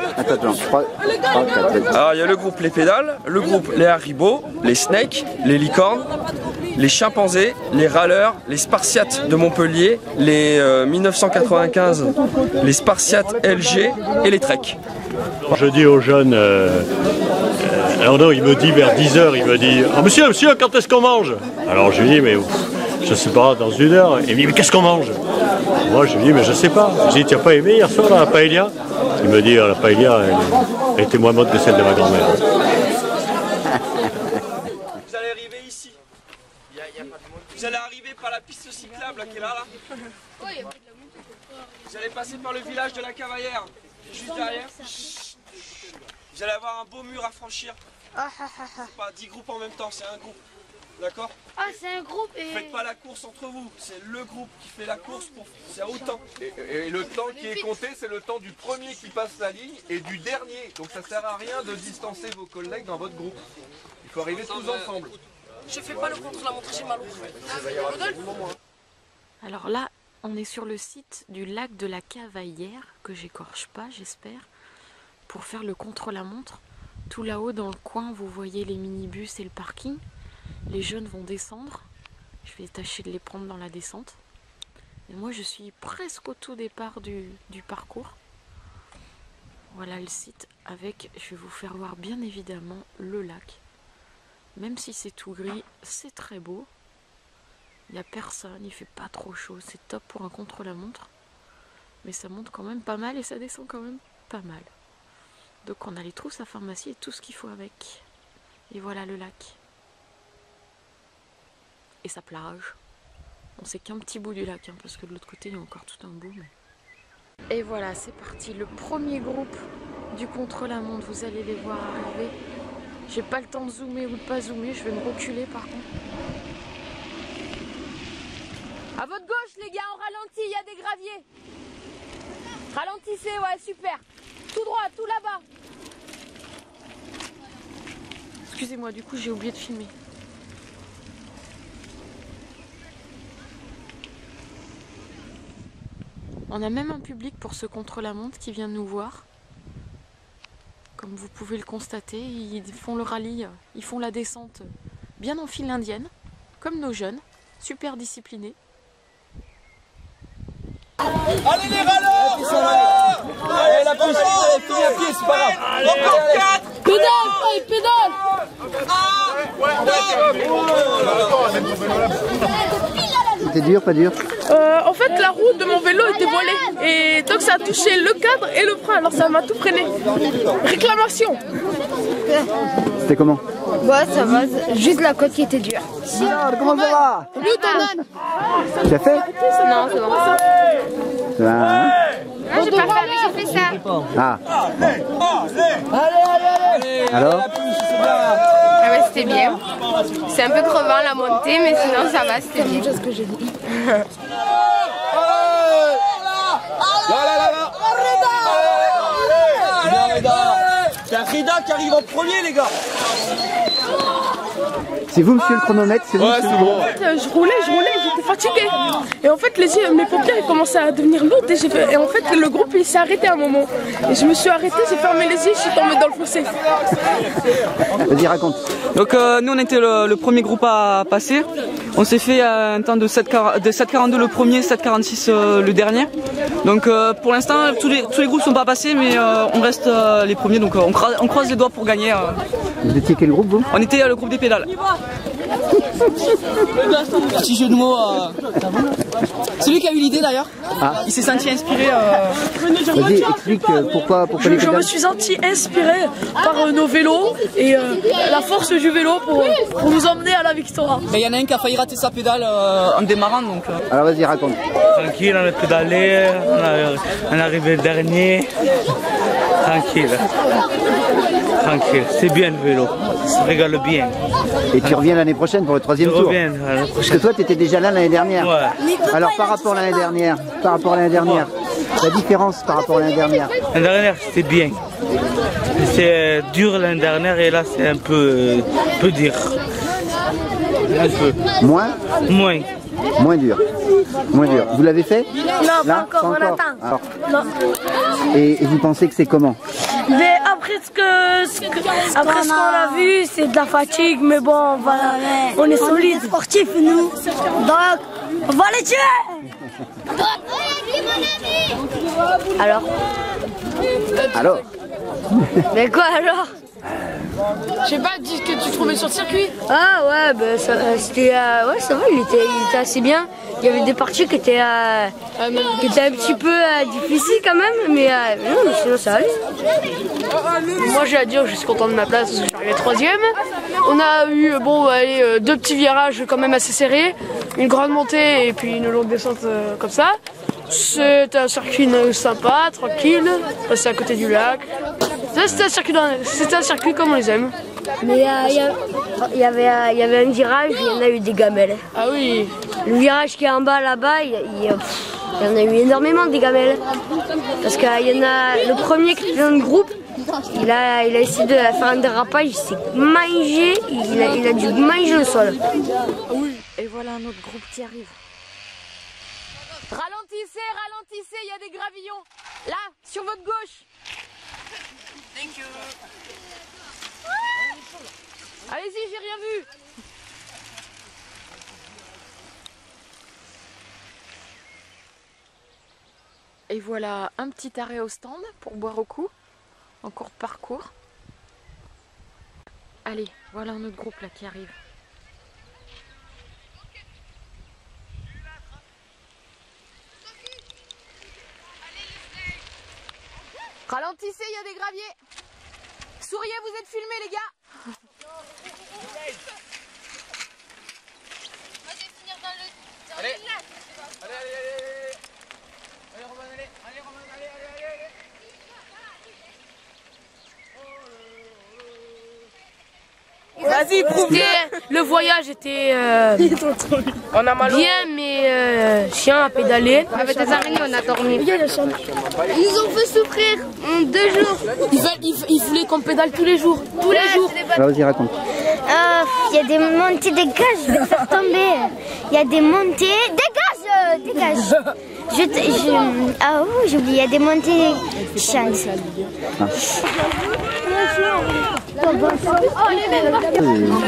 Pédales. Attends, 3, 4, vas-y. Alors il y a le groupe Les Pédales, le groupe Les Haribo, les Snakes, les Licornes, les Chimpanzés, les Râleurs, les Spartiates de Montpellier, les 1995, les Spartiates LG et les Trek. Je dis aux jeunes, alors non, il me dit vers 10h, il me dit « Oh monsieur, monsieur, quand est-ce qu'on mange ?» Alors je lui dis « Mais je sais pas, dans 1 heure. » Il me dit « Mais qu'est-ce qu'on mange ?» Moi je lui dis « Mais je sais pas. » Je lui dis « Tu n'as pas aimé hier soir la paella ?» Il me dit « La paella, elle était moins bonne que celle de ma grand-mère. » Vous allez arriver ici. Vous allez arriver par la piste cyclable qui est là. Vous allez passer par le village de la Cavaillère, juste derrière. Vous allez avoir un beau mur à franchir. C'est pas 10 groupes en même temps, c'est un groupe. D'accord? Ah, c'est un groupe et... Faites pas la course entre vous, c'est le groupe qui fait la course pour... C'est autant. Et le temps qui est compté, c'est le temps du premier qui passe la ligne et du dernier. Donc ça sert à rien de distancer vos collègues dans votre groupe. Il faut arriver tous ensemble. Je fais pas le contre-la-montre, j'ai mal au cou. Alors là, on est sur le site du lac de la Cavaillère, que j'écorche pas, j'espère, pour faire le contre-la-montre. Tout là-haut dans le coin, vous voyez les minibus et le parking. Les jeunes vont descendre. Je vais tâcher de les prendre dans la descente. Et moi, je suis presque au tout départ du parcours. Voilà le site avec, je vais vous faire voir bien évidemment le lac. Même si c'est tout gris, c'est très beau. Il n'y a personne, il fait pas trop chaud, c'est top pour un contre-la-montre. Mais ça monte quand même pas mal et ça descend quand même pas mal. Donc on a les trousses à pharmacie et tout ce qu'il faut avec. Et voilà le lac. Et sa plage. On sait qu'un petit bout du lac, hein, parce que de l'autre côté il y a encore tout un bout. Mais... Et voilà, c'est parti. Le premier groupe du contre-la-montre, vous allez les voir arriver. J'ai pas le temps de zoomer ou de pas zoomer, je vais me reculer par contre. À votre gauche, les gars, on ralentit, il y a des graviers. Ralentissez, ouais, super. Tout droit, tout là-bas. Excusez-moi, du coup j'ai oublié de filmer. On a même un public pour ce contre-la-montre qui vient nous voir. Comme vous pouvez le constater, ils font le rallye, ils font la descente bien en file indienne, comme nos jeunes, super disciplinés. Allez les râleurs! Allez la pousse, allez, à pied, c'est pas grave. Encore 4! Pédale, hey, pédale. C'était dur, pas dur? En fait, la roue de mon vélo était voilée et donc ça a touché le cadre et le frein, alors ça m'a tout freiné. Réclamation. C'était comment? Ouais, ça va, juste la côte qui était dure. Alors, comment ça va? Salut, Donan. Tu as fait? Non, c'est bon. Ça va, hein? Non, j'ai pas fait, mais j'ai fait ça. Ah. Alors? Ah ouais, c'était bien. C'est un peu crevant la montée, mais sinon ça va, c'était bien. C'est ce que j'ai dit. C'est un Rida qui arrive en premier, les gars. C'est vous, monsieur le chronomètre? C'est vous, Ouais, c'est bon. En fait, je roulais, j'étais fatiguée. Et en fait, mes paupières ils commençaient à devenir lourdes. Et en fait, le groupe il s'est arrêté à un moment. Et je me suis arrêtée, j'ai fermé les yeux, je suis tombée dans le fossé. Vas-y, raconte. Donc nous on était le premier groupe à passer. On s'est fait un temps de 7,42 le premier, 7,46 le dernier. Donc pour l'instant tous les groupes sont pas passés, mais on reste les premiers, donc on croise les doigts pour gagner. Vous étiez quel groupe, vous? On était le groupe des pédales. Petit jeu de mots. C'est lui qui a eu l'idée d'ailleurs. Ah. Il s'est senti inspiré. Vas-y, explique pourquoi les Je pédales. me suis senti inspiré par nos vélos et la force du vélo pour nous emmener à la victoire. Mais il y en a un qui a failli rater sa pédale en démarrant, donc. Alors vas-y, raconte. Tranquille, on a pédalé, on est arrivé le dernier. Tranquille. Tranquille, c'est bien le vélo, ça se régale bien. Et tu reviens l'année prochaine pour le 3e tour? Je reviens l'année Parce prochaine. que toi, tu étais déjà là l'année dernière. Ouais. Alors par rapport à l'année dernière, la différence par rapport à l'année dernière? L'année dernière, c'était bien. C'était dur l'année dernière et là, c'est un peu dur. Un peu. Moins? Moins. Moins dur. Moins dur. Vous l'avez fait? Non, Là, pas encore, on attend. Alors, Non. et vous pensez que c'est comment? Mais après ce qu'on a vu, c'est de la fatigue, mais bon, voilà, on est solides. Sportifs, nous. Donc, on va les tuer. Alors? Mais quoi alors? Je sais pas, dis ce que tu trouvais sur le circuit. Ah ouais, bah, c'était ouais, ça va, il était assez bien. Il y avait des parties qui étaient un petit peu difficiles quand même, mais non, mais sinon ça allait. Moi j'ai à dire, je suis content de ma place parce que je suis arrivé 3e. On a eu deux petits virages quand même assez serrés, une grande montée et puis une longue descente comme ça. C'était un circuit sympa, tranquille, passé à côté du lac. C'était un circuit comme on les aime. Mais il y avait un virage, il y en a eu des gamelles. Ah oui. Le virage qui est en bas là-bas, il y en a eu énormément des gamelles. Parce qu'il y en a le premier qui était dans le groupe, il a essayé de faire un dérapage, il s'est mangé, il a dû manger le sol. Et voilà un autre groupe qui arrive. Ralentissez, ralentissez, il y a des gravillons. Là, sur votre gauche. Thank you. Allez-y, j'ai rien vu. Et voilà un petit arrêt au stand pour boire au coup, en cours de parcours. Allez, voilà un autre groupe là qui arrive. Ralentissez, il y a des graviers. Souriez, vous êtes filmés les gars. Moi je vais finir dans le lac. Allez Romain, allez. Vas-y, prouve. Le voyage était bien, mais chiant à pédaler. Avec des araignées, on a dormi. Ils nous ont fait souffrir en 2 jours. Il voulait qu'on pédale tous les jours. Tous les jours. Vas-y, raconte. Il y a des montées, des gages, je vais faire tomber. Il y a des montées, des gages. Ah oui, j'ai oublié, il y a des montées chiantes.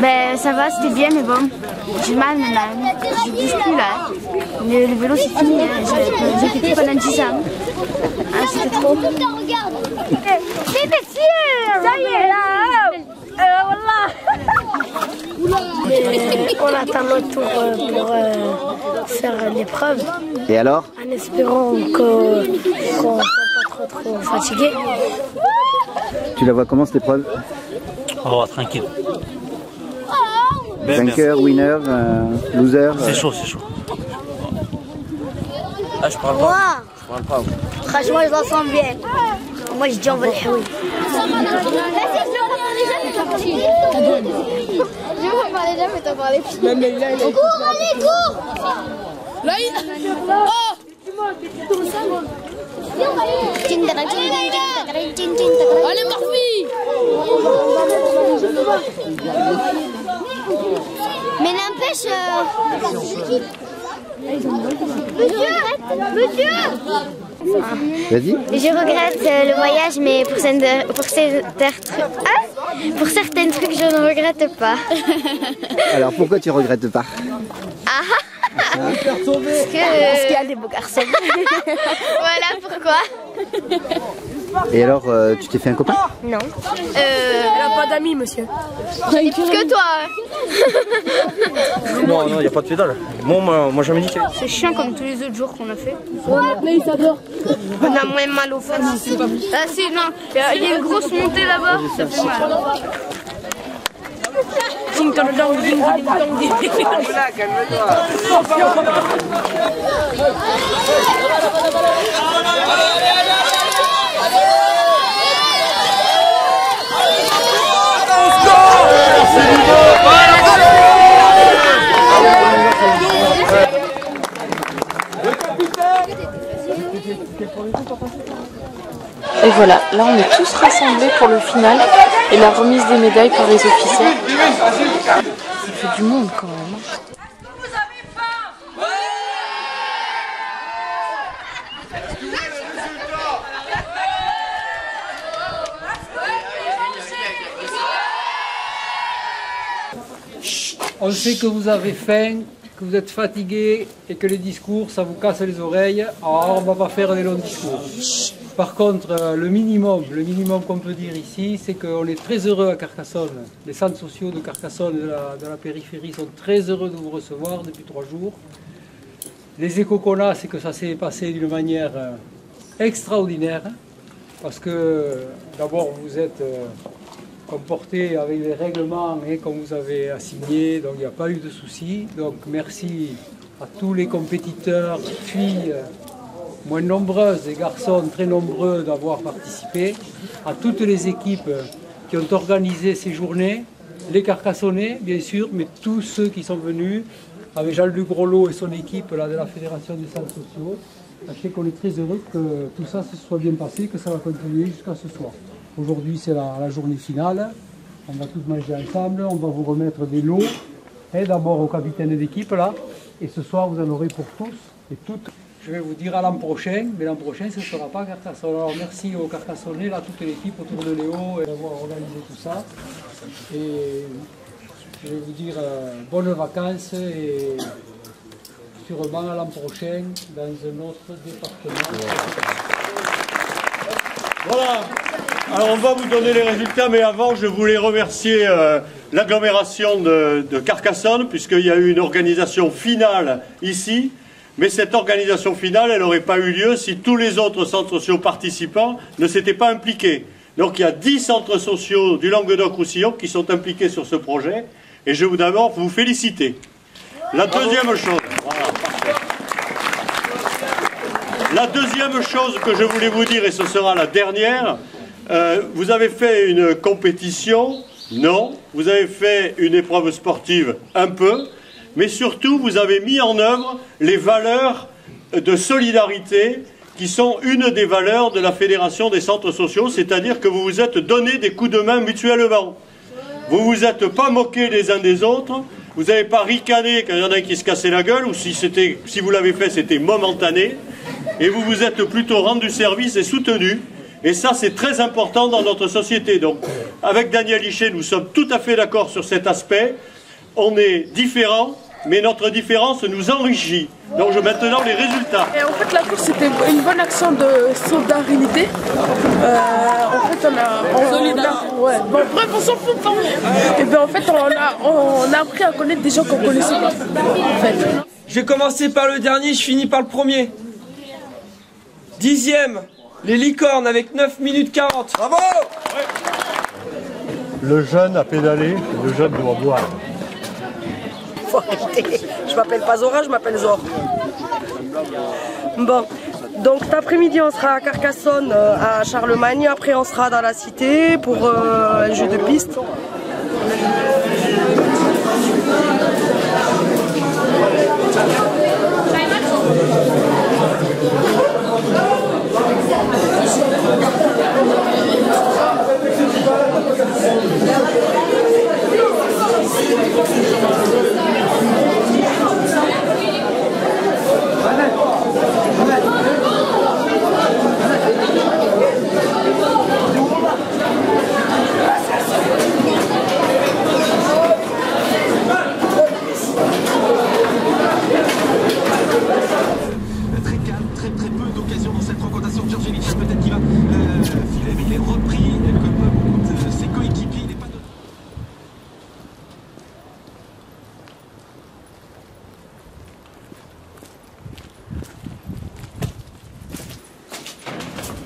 Ben ça va, c'était bien, mais bon, j'ai mal maintenant. Je bouge plus là. Le vélo c'est fini, j'ai fait pendant 10 ans. Ah, c'était trop. C'est monsieur. Ça y est là. On attend notre tour pour faire l'épreuve. Et alors? En espérant qu'on ne soit pas trop fatigué. Tu la vois comment cette épreuve? Oh, tranquille. Vainqueur, winner, loser. C'est chaud, c'est chaud. Ah, je parle pas. Franchement, je la sens bien. Moi, je dis on va le jouer. Je vais parler déjà, mais t'en parlais plus. Cours, allez, cours. Là, allez, Murphy. Mais n'empêche... Monsieur. Vas-y. Je regrette le voyage, mais pour certains trucs, je ne regrette pas. Alors pourquoi tu regrettes pas? Parce qu'il y a des beaux garçons. Voilà pourquoi. Et alors, tu t'es fait un copain? Non. Elle n'a pas d'amis, monsieur. Que toi. Non, il n'y a pas de pédale. Moi jamais dit. C'est chiant comme tous les autres jours qu'on a fait. Là, il s'adore. On a moins mal aux fesses. Ah si, non, il y a une grosse montée là-bas, ça fait mal. Ding dong dong, ding dong dong. Et voilà, là on est tous rassemblés pour le final et la remise des médailles par les officiels. Ça fait du monde quand même. On sait que vous avez faim, que vous êtes fatigué et que les discours, ça vous casse les oreilles. Alors on ne va pas faire des longs discours. Par contre, le minimum qu'on peut dire ici, c'est qu'on est très heureux à Carcassonne. Les centres sociaux de Carcassonne et de la périphérie sont très heureux de vous recevoir depuis 3 jours. Les échos qu'on a, c'est que ça s'est passé d'une manière extraordinaire. Parce que d'abord, vous êtes comporté avec les règlements comme vous avez assigné, donc il n'y a pas eu de soucis. Donc merci à tous les compétiteurs, filles moins nombreuses et garçons très nombreux d'avoir participé, à toutes les équipes qui ont organisé ces journées, les Carcassonnais bien sûr, mais tous ceux qui sont venus, avec Jean-Luc Grolot et son équipe là, de la Fédération des centres sociaux. Sachez qu'on est très heureux que tout ça se soit bien passé, que ça va continuer jusqu'à ce soir. Aujourd'hui c'est la journée finale, on va tous manger ensemble, on va vous remettre des lots, d'abord au capitaine d'équipe là, et ce soir vous en aurez pour tous et toutes. Je vais vous dire à l'an prochain, mais l'an prochain ce ne sera pas Carcassonne. Alors merci aux Carcassonnais, là, toute l'équipe autour de Léo d'avoir organisé tout ça. Et je vais vous dire bonnes vacances et sûrement à l'an prochain dans un autre département. Voilà, alors on va vous donner les résultats, mais avant je voulais remercier l'agglomération de Carcassonne, puisqu'il y a eu une organisation finale ici. Mais cette organisation finale, elle n'aurait pas eu lieu si tous les autres centres sociaux participants ne s'étaient pas impliqués. Donc il y a 10 centres sociaux du Languedoc-Roussillon qui sont impliqués sur ce projet. Et je veux d'abord vous féliciter. La deuxième chose, voilà, parfait. La deuxième chose que je voulais vous dire, et ce sera la dernière, vous avez fait une compétition, non. Vous avez fait une épreuve sportive, un peu. Mais surtout, vous avez mis en œuvre les valeurs de solidarité qui sont une des valeurs de la Fédération des centres sociaux, c'est-à-dire que vous vous êtes donné des coups de main mutuellement. Vous ne vous êtes pas moqué les uns des autres, vous n'avez pas ricané quand il y en a un qui se cassait la gueule, ou si vous l'avez fait, c'était momentané, et vous vous êtes plutôt rendu service et soutenu. Et ça, c'est très important dans notre société. Donc, avec Daniel Hichet, nous sommes tout à fait d'accord sur cet aspect. On est différents, mais notre différence nous enrichit. Donc maintenant les résultats. Et en fait la course c'était une bonne action de solidarité. En fait bref on s'en fout pas. Et bien en fait on a appris à connaître des gens qu'on connaissait pas. En fait. Je vais commencer par le dernier, je finis par le premier. 10e, les licornes avec 9 minutes 40. Bravo! Le jeune a pédalé, le jeune doit boire. Faut arrêter. Je m'appelle pas Zora, je m'appelle Zor. Bon, donc cet après-midi on sera à Carcassonne, à Charlemagne, après on sera dans la cité pour un jeu de piste.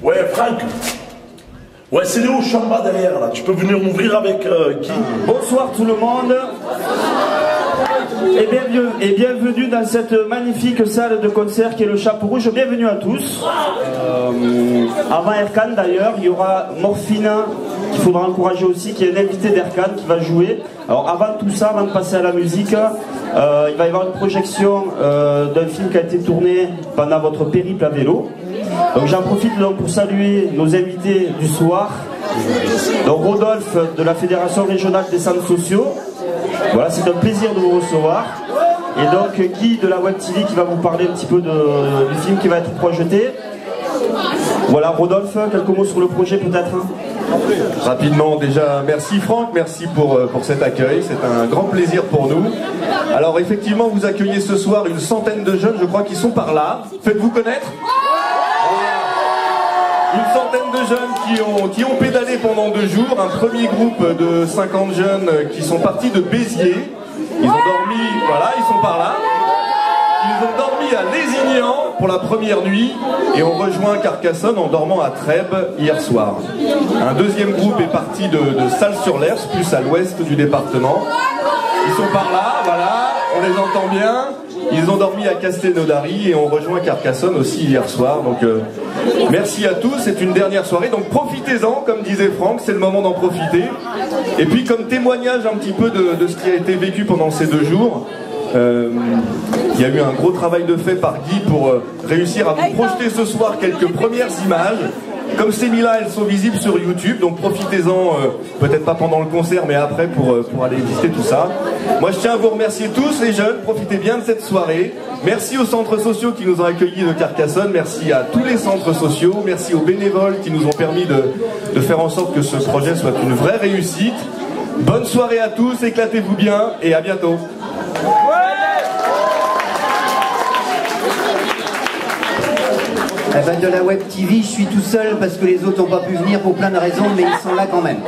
Ouais, Franck. Ouais, c'est Léo Chamba derrière, là. Tu peux venir m'ouvrir avec qui? Bonsoir tout le monde. Et bienvenue dans cette magnifique salle de concert qui est le Chapeau Rouge. Bienvenue à tous. Avant Erkan d'ailleurs, il y aura Morphina qu'il faudra encourager aussi, qui est un invité d'Erkan qui va jouer. Alors avant tout ça, avant de passer à la musique, il va y avoir une projection d'un film qui a été tourné pendant votre périple à vélo. Donc j'en profite donc pour saluer nos invités du soir. Donc Rodolphe de la Fédération Régionale des Centres Sociaux. Voilà, c'est un plaisir de vous recevoir. Et donc Guy de la Web TV qui va vous parler un petit peu du film qui va être projeté. Voilà, Rodolphe, quelques mots sur le projet peut-être? Rapidement, déjà, merci Franck, merci pour cet accueil, c'est un grand plaisir pour nous. Alors effectivement, vous accueillez ce soir une centaine de jeunes, je crois, qui sont par là. Faites-vous connaître ? Une centaine de jeunes qui ont pédalé pendant 2 jours, un premier groupe de 50 jeunes qui sont partis de Béziers. Ils ont dormi, voilà, ils sont par là. Ils ont dormi à Lézignan pour la première nuit et ont rejoint Carcassonne en dormant à Trèbes hier soir. Un deuxième groupe est parti de Salles-sur-l'Hers, plus à l'ouest du département. Ils sont par là, voilà, on les entend bien. Ils ont dormi à Castelnaudary et ont rejoint Carcassonne aussi hier soir. Donc merci à tous, c'est une dernière soirée, donc profitez-en, comme disait Franck, c'est le moment d'en profiter. Et puis comme témoignage un petit peu de ce qui a été vécu pendant ces 2 jours, il y a eu un gros travail de fait par Guy pour réussir à vous projeter ce soir quelques premières images. Comme ces mis-là, elles sont visibles sur YouTube, donc profitez-en, peut-être pas pendant le concert, mais après pour aller visiter tout ça. Moi, je tiens à vous remercier tous les jeunes, profitez bien de cette soirée. Merci aux centres sociaux qui nous ont accueillis de Carcassonne, merci à tous les centres sociaux, merci aux bénévoles qui nous ont permis de faire en sorte que ce projet soit une vraie réussite. Bonne soirée à tous, éclatez-vous bien et à bientôt. Eh ben, de la Web TV, je suis tout seul parce que les autres n'ont pas pu venir pour plein de raisons, mais ils sont là quand même.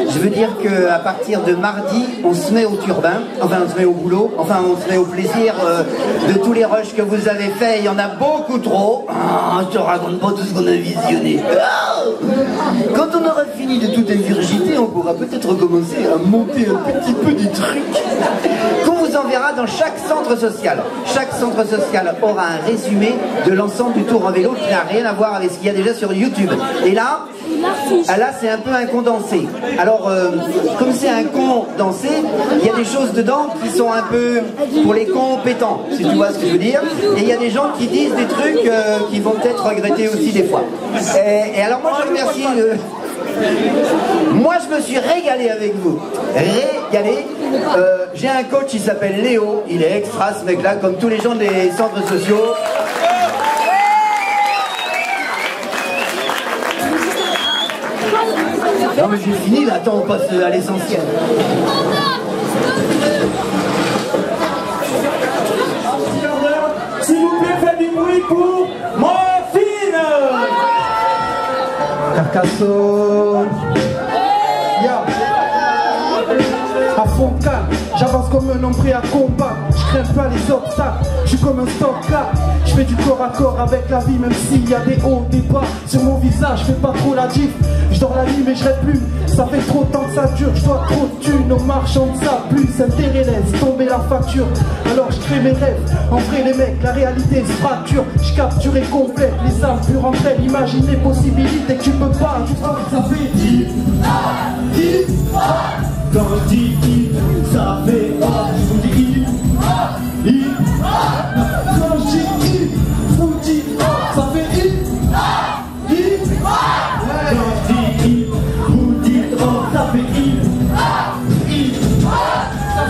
Je veux dire qu'à partir de mardi, on se met au turbin, enfin on se met au boulot, enfin on se met au plaisir de tous les rushs que vous avez faits. Il y en a beaucoup trop. Oh, je te raconte pas tout ce qu'on a visionné. Quand on aura fini de tout ingurgiter, on pourra peut-être recommencer à monter un petit peu des trucs qu'on vous enverra dans chaque centre social. Chaque centre social aura un résumé de l'ensemble du tour en vélo qui n'a rien à voir avec ce qu'il y a déjà sur YouTube. Et là c'est un peu un condensé. Alors, comme c'est un condensé, il y a des choses dedans qui sont un peu pour les compétents, si tu vois ce que je veux dire. Et il y a des gens qui disent des trucs qui vont peut-être regretter aussi des fois. Et alors moi je remercie... Moi je me suis régalé avec vous. Régalé. J'ai un coach qui s'appelle Léo. Il est extra ce mec là, comme tous les gens des centres sociaux. Non mais j'ai fini là, attends on passe à l'essentiel. S'il vous plaît, faites du bruit pour Morphine. Carcassonne. À fond calme, j'avance comme un homme prêt à combattre. Je crains pas les obstacles, je suis comme un stock-là. Je fais du corps à corps avec la vie, même s'il y a des hauts, des bas. Sur mon visage, je fais pas trop la diff. Je dors la nuit mais je rêve plus. Ça fait trop de temps que ça dure, je dois trop de thunes. Aux marchands de ça, plus intérêt laisse tomber la facture. Alors je crée mes rêves, en vrai les mecs, la réalité se fracture. Je capture et complète les âmes pures entre elles. Imagine les possibilités que tu peux pas. Juste ça fait hip, hip, quand je dis hip, ça fait je vous dis hip, hip, quand je dis hip, vous dites ça fait hip, hip, quand je dis hip, vous dites ça fait hip, hip, ça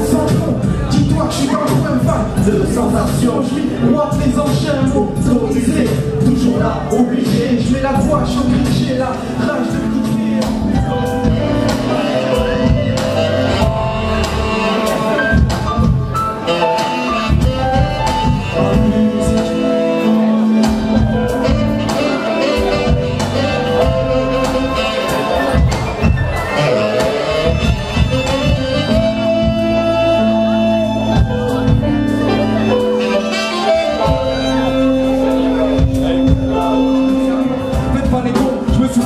sent bon, dis-toi que je suis dans le même fan de sensation, je suis moi présent, j'ai un mot autorisé, toujours là, obligé, je mets la voix, je suis obligé, j'ai la rage de kiffer.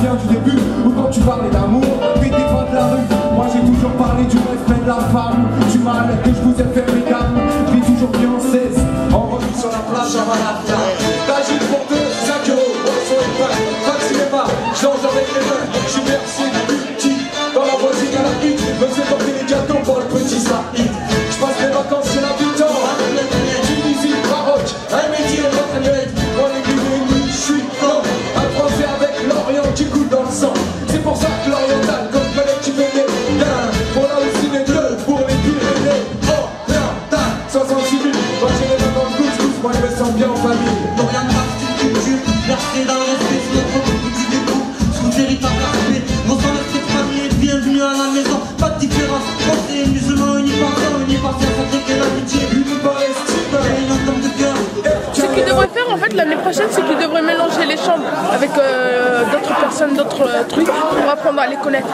Du début, ou quand tu parlais d'amour, des défends de la rue. Moi j'ai toujours parlé du respect de la femme, du mal que je vous ai fait, mesdames. J'ai toujours bien en 16, en revue sur la plage à Manhattan. T'agis pour 2, 5 euros, boisson et pain. Vaccinez pas, je danse avec les mains. Je suis bercé depuis petit, dans la voisine à la hit. Me fais porter les gâteaux pour le petit Saïd. Je passe mes vacances chez l'habitant. Tunisie, Maroc, un métier de retraite. Dans les nuits, je suis comme un français avec l'Orient qui coule dans le sang. C'est pour ça que l'oriental, comme fallait tu venais bien. Pour là aussi les deux, pour les Pyrénées. Oriental, 66 000. Moi j'ai les mains dans le couscous, moi je me sens bien en famille. L'oriental, c'est une culture, versée dans le respect, c'est notre petit découp. Sous véritable aspect, nos fait, l'année prochaine, c'est qu'ils devraient mélanger les chambres avec d'autres personnes, d'autres trucs, pour apprendre à les connaître.